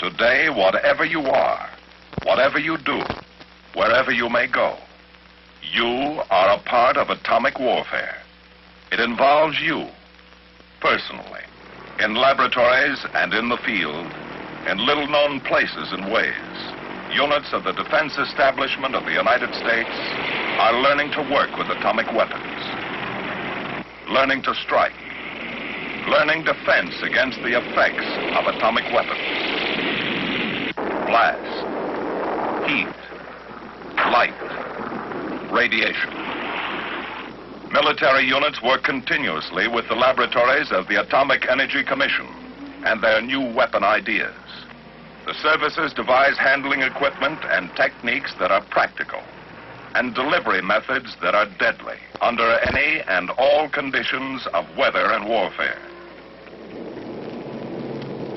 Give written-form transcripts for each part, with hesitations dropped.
Today, whatever you are, whatever you do, wherever you may go, you are a part of atomic warfare. It involves you, personally, in laboratories and in the field, in little-known places and ways. Units of the defense establishment of the United States are learning to work with atomic weapons, learning to strike, learning defense against the effects of atomic weapons. Blast, heat, light, radiation. Military units work continuously with the laboratories of the Atomic Energy Commission and their new weapon ideas. The services devise handling equipment and techniques that are practical, and delivery methods that are deadly under any and all conditions of weather and warfare.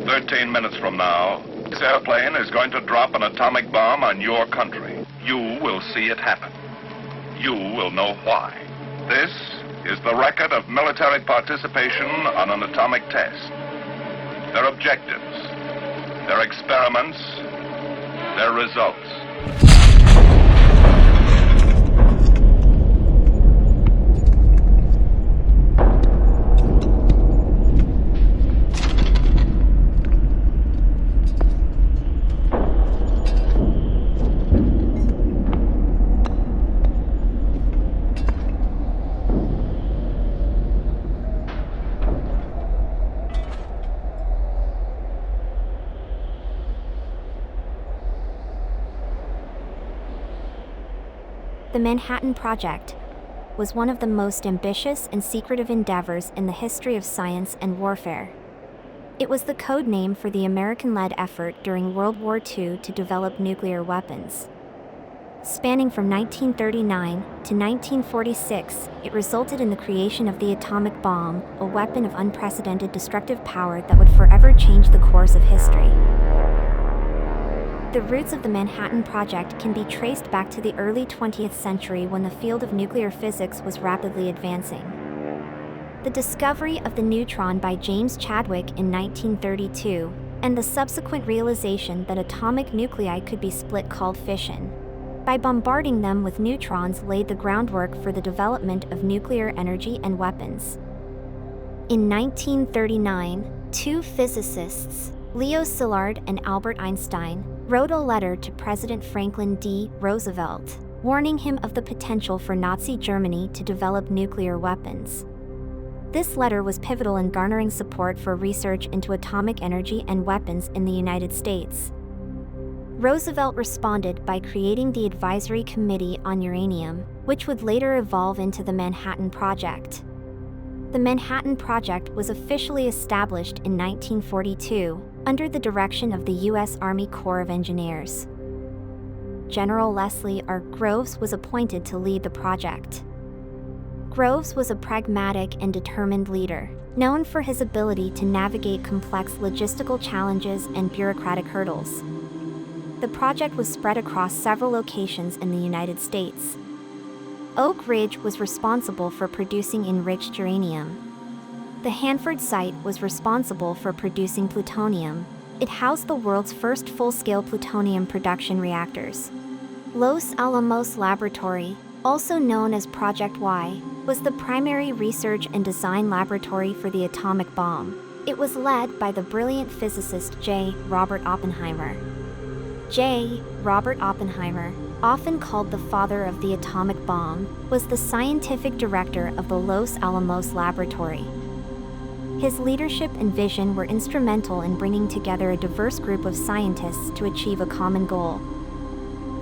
13 minutes from now, this airplane is going to drop an atomic bomb on your country. You will see it happen. You will know why. This is the record of military participation on an atomic test. Their objectives, their experiments, their results. The Manhattan Project was one of the most ambitious and secretive endeavors in the history of science and warfare. It was the code name for the American-led effort during World War II to develop nuclear weapons. Spanning from 1939 to 1946, it resulted in the creation of the atomic bomb, a weapon of unprecedented destructive power that would forever change the course of history. The roots of the Manhattan Project can be traced back to the early 20th century when the field of nuclear physics was rapidly advancing. The discovery of the neutron by James Chadwick in 1932, and the subsequent realization that atomic nuclei could be split called fission, by bombarding them with neutrons laid the groundwork for the development of nuclear energy and weapons. In 1939, two physicists, Leo Szilard and Albert Einstein, wrote a letter to President Franklin D. Roosevelt, warning him of the potential for Nazi Germany to develop nuclear weapons. This letter was pivotal in garnering support for research into atomic energy and weapons in the United States. Roosevelt responded by creating the Advisory Committee on Uranium, which would later evolve into the Manhattan Project. The Manhattan Project was officially established in 1942 under the direction of the U.S. Army Corps of Engineers. General Leslie R. Groves was appointed to lead the project. Groves was a pragmatic and determined leader, known for his ability to navigate complex logistical challenges and bureaucratic hurdles. The project was spread across several locations in the United States. Oak Ridge was responsible for producing enriched uranium. The Hanford site was responsible for producing plutonium. It housed the world's first full-scale plutonium production reactors. Los Alamos Laboratory, also known as Project Y, was the primary research and design laboratory for the atomic bomb. It was led by the brilliant physicist J. Robert Oppenheimer. J. Robert Oppenheimer, often called the father of the atomic bomb, was the scientific director of the Los Alamos Laboratory. His leadership and vision were instrumental in bringing together a diverse group of scientists to achieve a common goal.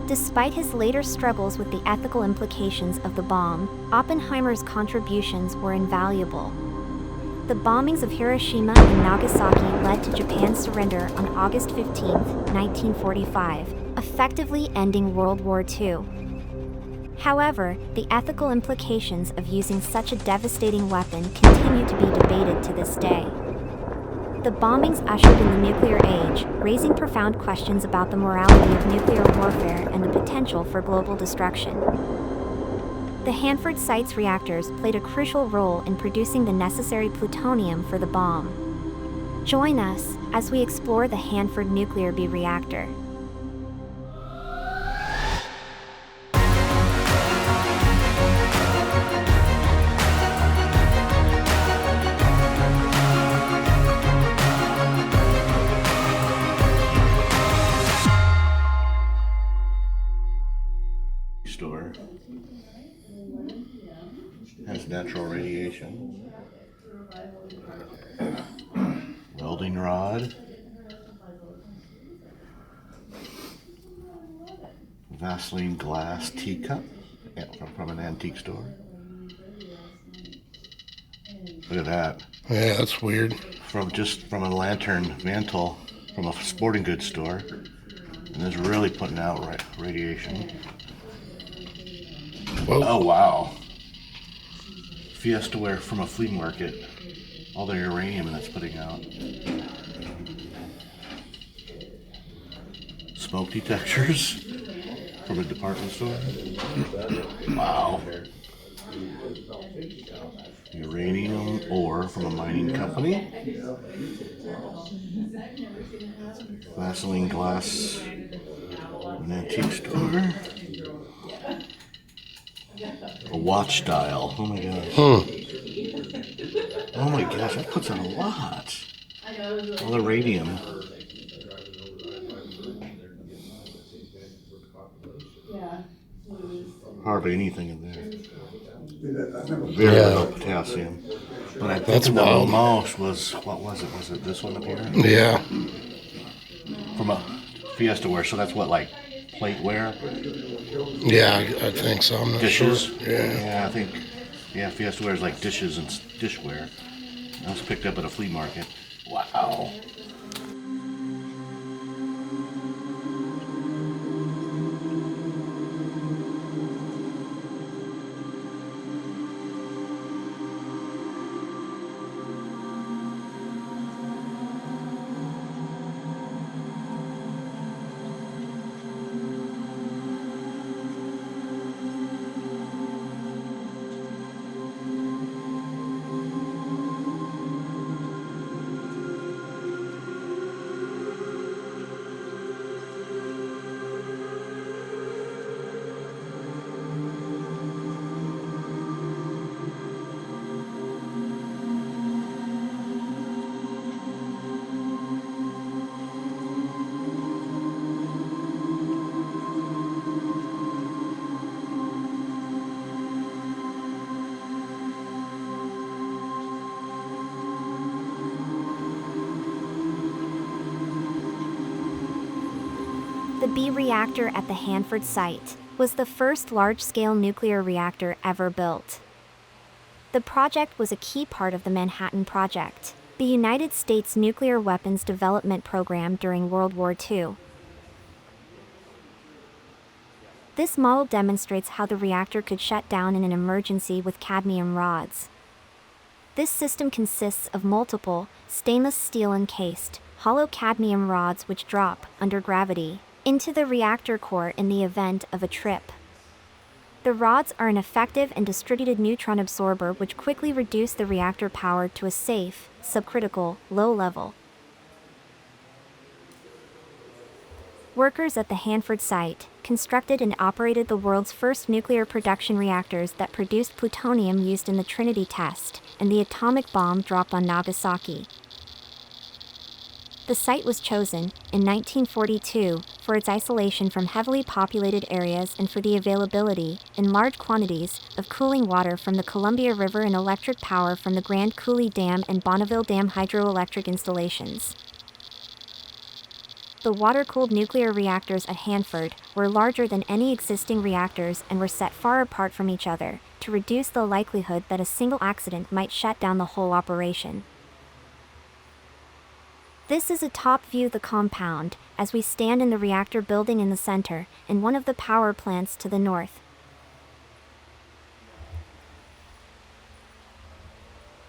Despite his later struggles with the ethical implications of the bomb, Oppenheimer's contributions were invaluable. The bombings of Hiroshima and Nagasaki led to Japan's surrender on August 15, 1945, effectively ending World War II. However, the ethical implications of using such a devastating weapon continue to be debated to this day. The bombings ushered in the nuclear age, raising profound questions about the morality of nuclear warfare and the potential for global destruction. The Hanford Site's reactors played a crucial role in producing the necessary plutonium for the bomb. Join us as we explore the Hanford Nuclear B reactor. Store has natural radiation, welding rod, Vaseline glass teacup from an antique store. Look at that. Yeah, that's weird. From a lantern mantle from a sporting goods store. And it's really putting out radiation. Whoa. Oh, wow. Fiestaware from a flea market. All the uranium that's putting out. Smoke detectors from a department store. Wow. Uranium ore from a mining company. Vaseline glass from an antique store. A watch dial. Oh my gosh. Oh my gosh, that puts out a lot. All the radium. Hardly anything in there. Very little potassium. But I think the most was, what was it? Was it this one up here? Yeah. From a Fiestaware, so that's what, like plateware? Yeah, I think so. I'm not Dishes? sure. Yeah. I think, Fiestaware is like dishes and dishware. That was picked up at a flea market. Wow. The B reactor at the Hanford site was the first large-scale nuclear reactor ever built. The project was a key part of the Manhattan Project, the United States nuclear weapons development program during World War II. This model demonstrates how the reactor could shut down in an emergency with cadmium rods. This system consists of multiple, stainless steel-encased, hollow cadmium rods which drop, under gravity, into the reactor core in the event of a trip. The rods are an effective and distributed neutron absorber which quickly reduce the reactor power to a safe, subcritical, low level. Workers at the Hanford site constructed and operated the world's first nuclear production reactors that produced plutonium used in the Trinity test and the atomic bomb dropped on Nagasaki. The site was chosen, in 1942, for its isolation from heavily populated areas and for the availability, in large quantities, of cooling water from the Columbia River and electric power from the Grand Coulee Dam and Bonneville Dam hydroelectric installations. The water-cooled nuclear reactors at Hanford were larger than any existing reactors and were set far apart from each other, to reduce the likelihood that a single accident might shut down the whole operation. This is a top view of the compound, as we stand in the reactor building in the center, and one of the power plants to the north.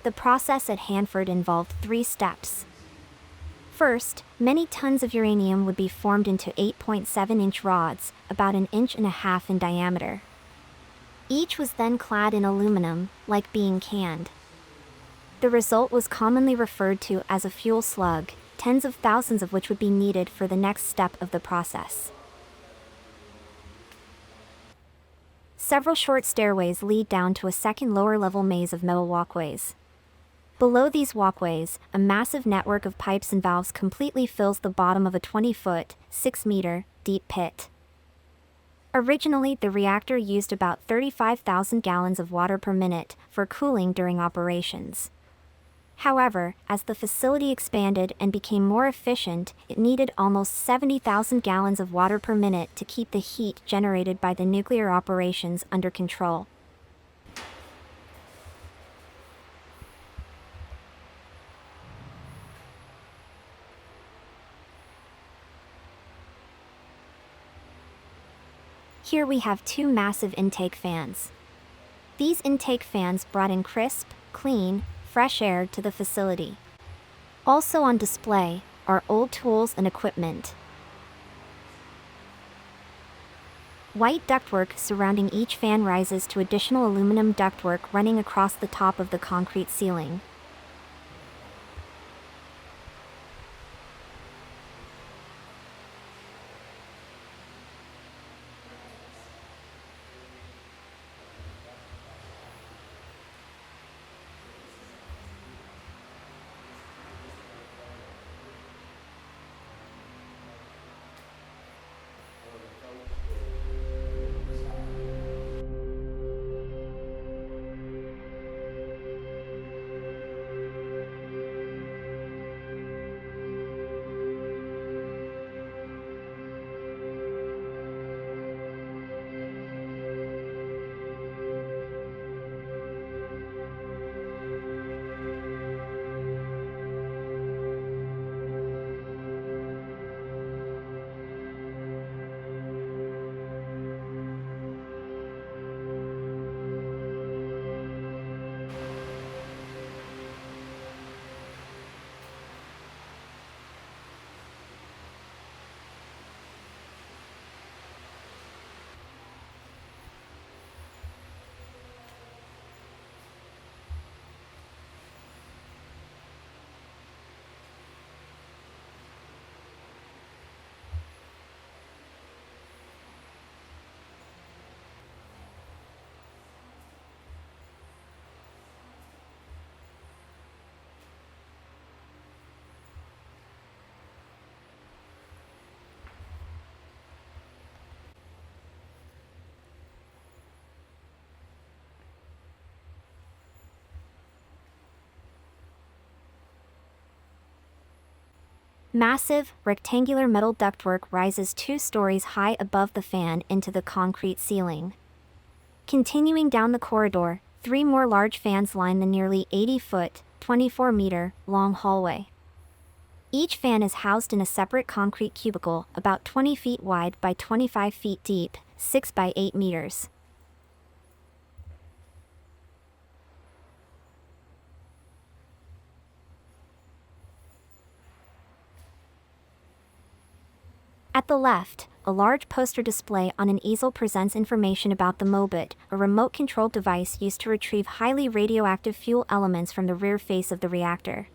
The process at Hanford involved 3 steps. First, many tons of uranium would be formed into 8.7-inch rods, about 1.5 inches in diameter. Each was then clad in aluminum, like being canned. The result was commonly referred to as a fuel slug, tens of thousands of which would be needed for the next step of the process. Several short stairways lead down to a second lower-level maze of metal walkways. Below these walkways, a massive network of pipes and valves completely fills the bottom of a 20-foot, 6-meter, deep pit. Originally, the reactor used about 35,000 gallons of water per minute for cooling during operations. However, as the facility expanded and became more efficient, it needed almost 70,000 gallons of water per minute to keep the heat generated by the nuclear operations under control. Here we have two massive intake fans. These intake fans brought in crisp, clean, fresh air to the facility. Also on display are old tools and equipment. White ductwork surrounding each fan rises to additional aluminum ductwork running across the top of the concrete ceiling. Massive, rectangular metal ductwork rises 2 stories high above the fan into the concrete ceiling. Continuing down the corridor, 3 more large fans line the nearly 80-foot, 24-meter, long hallway. Each fan is housed in a separate concrete cubicle about 20 feet wide by 25 feet deep, 6 by 8 meters. At the left, a large poster display on an easel presents information about the MOBIT, a remote-controlled device used to retrieve highly radioactive fuel elements from the rear face of the reactor.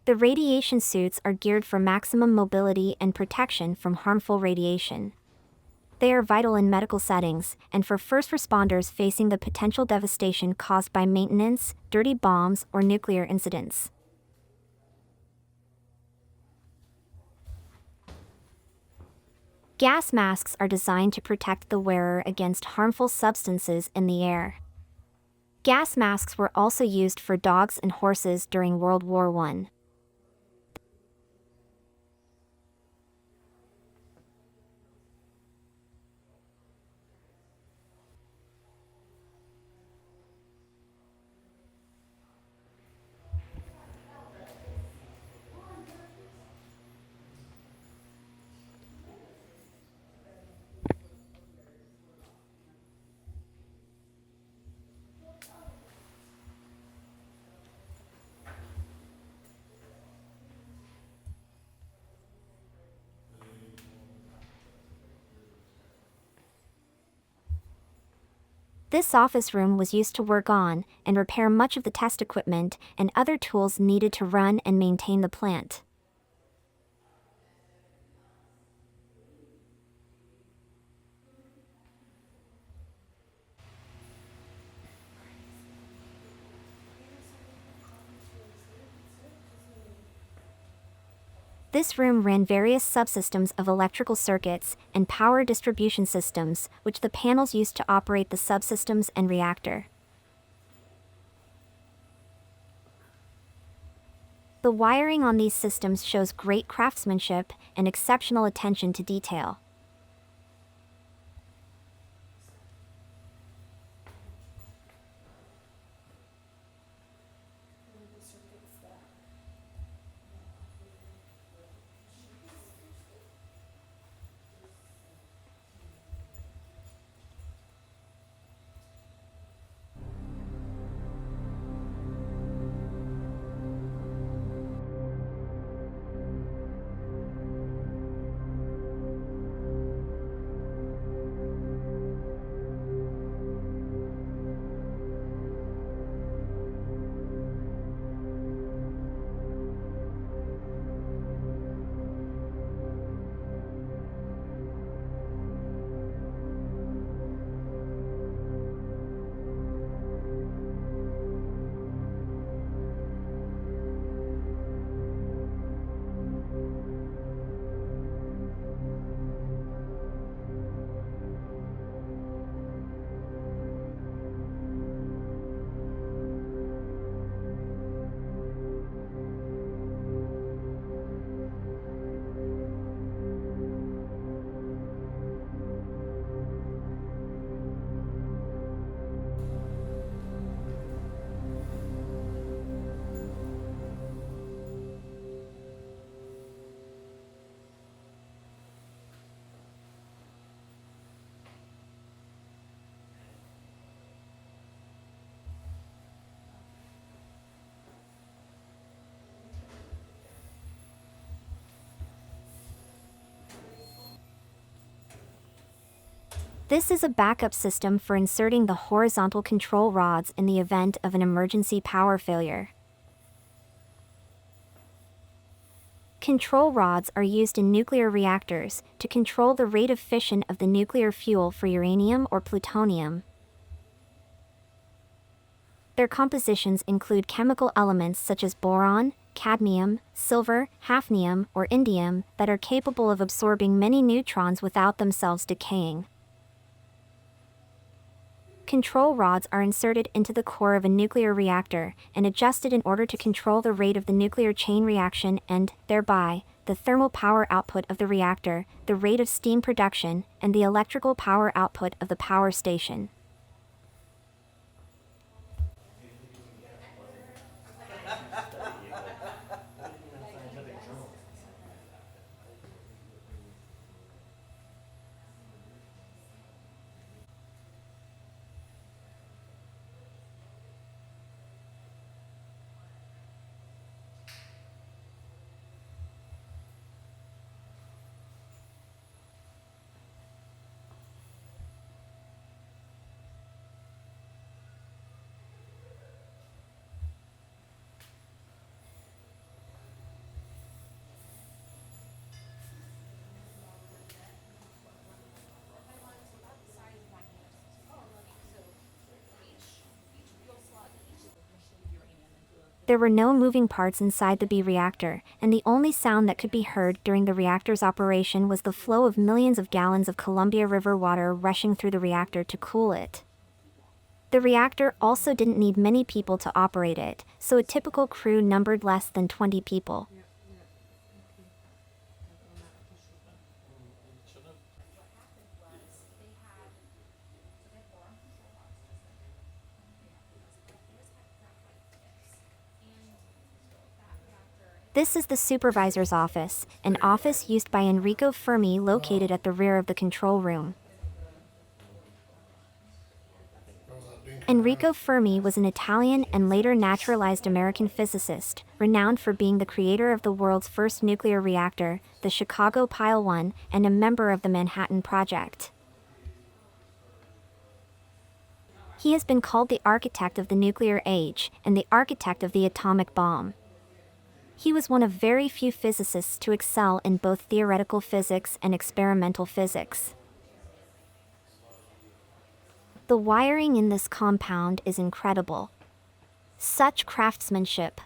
The radiation suits are geared for maximum mobility and protection from harmful radiation. They are vital in medical settings and for first responders facing the potential devastation caused by maintenance, dirty bombs, or nuclear incidents. Gas masks are designed to protect the wearer against harmful substances in the air. Gas masks were also used for dogs and horses during World War I. This office room was used to work on and repair much of the test equipment and other tools needed to run and maintain the plant. This room ran various subsystems of electrical circuits and power distribution systems, which the panels used to operate the subsystems and reactor. The wiring on these systems shows great craftsmanship and exceptional attention to detail. This is a backup system for inserting the horizontal control rods in the event of an emergency power failure. Control rods are used in nuclear reactors to control the rate of fission of the nuclear fuel for uranium or plutonium. Their compositions include chemical elements such as boron, cadmium, silver, hafnium, or indium that are capable of absorbing many neutrons without themselves decaying. Control rods are inserted into the core of a nuclear reactor and adjusted in order to control the rate of the nuclear chain reaction and, thereby, the thermal power output of the reactor, the rate of steam production, and the electrical power output of the power station. There were no moving parts inside the B reactor, and the only sound that could be heard during the reactor's operation was the flow of millions of gallons of Columbia River water rushing through the reactor to cool it. The reactor also didn't need many people to operate it, so a typical crew numbered less than 20 people. This is the supervisor's office, an office used by Enrico Fermi located at the rear of the control room. Enrico Fermi was an Italian and later naturalized American physicist, renowned for being the creator of the world's first nuclear reactor, the Chicago Pile 1, and a member of the Manhattan Project. He has been called the architect of the nuclear age and the architect of the atomic bomb. He was one of very few physicists to excel in both theoretical physics and experimental physics. The wiring in this compound is incredible. Such craftsmanship.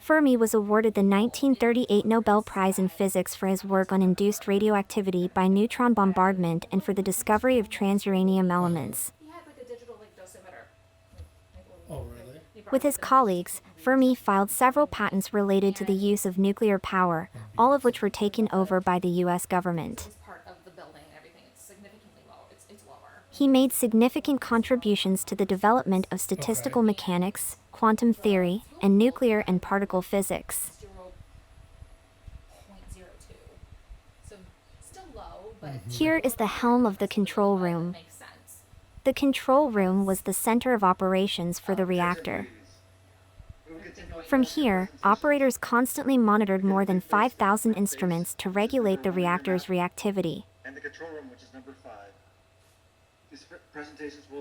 Fermi was awarded the 1938 Nobel Prize in Physics for his work on induced radioactivity by neutron bombardment and for the discovery of transuranium elements. Oh, really? With his colleagues, Fermi filed several patents related to the use of nuclear power, all of which were taken over by the U.S. government. He made significant contributions to the development of statistical mechanics, quantum theory, and nuclear and particle physics. Here is the helm of the control room. The control room was the center of operations for the reactor. From here, operators constantly monitored more than 5,000 instruments to regulate the reactor's reactivity.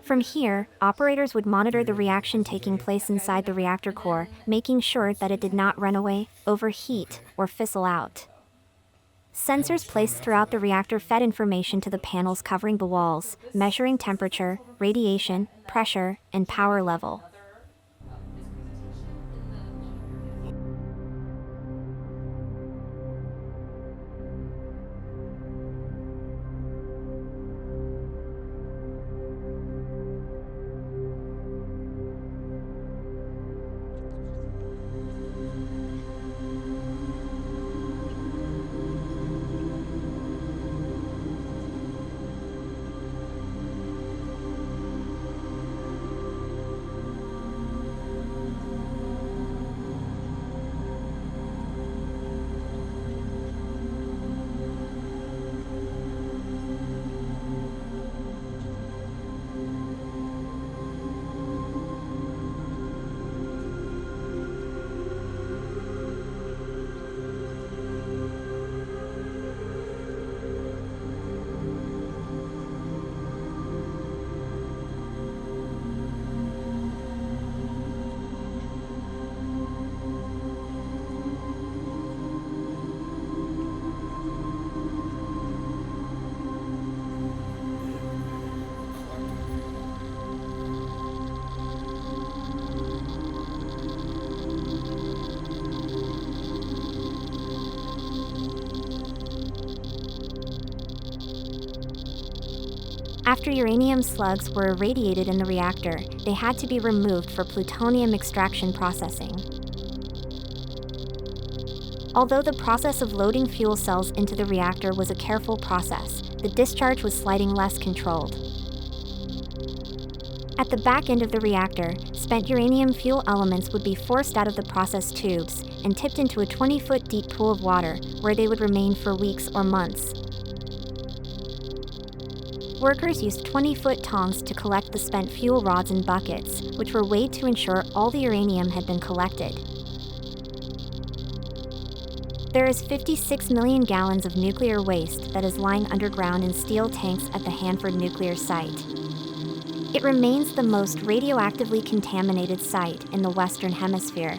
From here, operators would monitor the reaction taking place inside the reactor core, making sure that it did not run away, overheat, or fizzle out. Sensors placed throughout the reactor fed information to the panels covering the walls, measuring temperature, radiation, pressure, and power level. After uranium slugs were irradiated in the reactor, they had to be removed for plutonium extraction processing. Although the process of loading fuel cells into the reactor was a careful process, the discharge was slightly less controlled. At the back end of the reactor, spent uranium fuel elements would be forced out of the process tubes and tipped into a 20-foot deep pool of water, where they would remain for weeks or months. Workers used 20-foot tongs to collect the spent fuel rods in buckets, which were weighed to ensure all the uranium had been collected. There is 56 million gallons of nuclear waste that is lying underground in steel tanks at the Hanford Nuclear Site. It remains the most radioactively contaminated site in the Western Hemisphere.